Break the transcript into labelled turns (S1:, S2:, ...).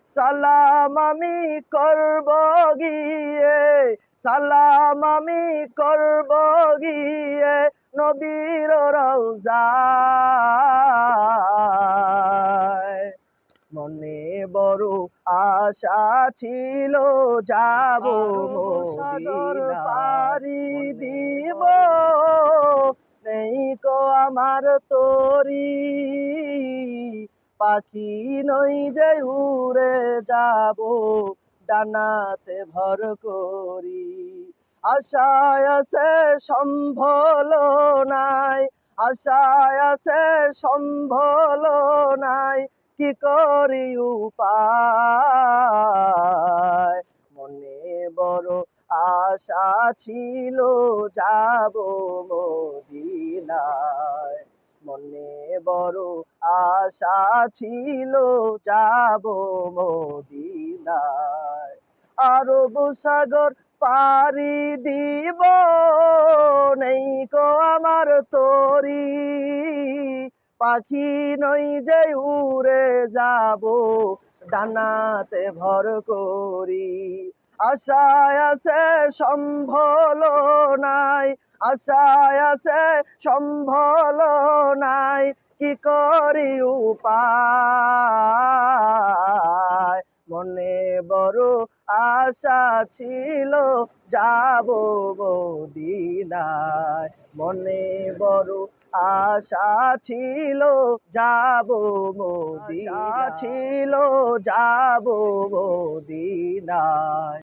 S1: সালাম আমি করব গিয়ে, সালাম আমি করব গিয়ে নবীর রওজায়। মনে বড় আশা ছিল যাব মদিনা, পারি দিব নেই কো আমার তরি, পাখি নই যে উড়ে যাব ডানাতে ভর করি। আশায় আছে সম্ভল নাই, আশায় আছে সম্ভল নাই, কি করি উপায়। মনে বড় আশা ছিল যাব মদিনায়, মনে বড় আশা ছিল যাব মদিনায়। আরব সাগর পাড়ি দিব নেই কো আমার তরি, পাখি নই যে উড়ে যাব ডানাতে ভর করি। আশায় আছে সম্ভল নাই, আশায় আছে সম্ভল নাই, কি করি উপায়। মনে বড় আশা ছিল যাব মদিনায়, মনে বড় আশা ছিল যাব মদিনা, ছিল যাব মদিনায়।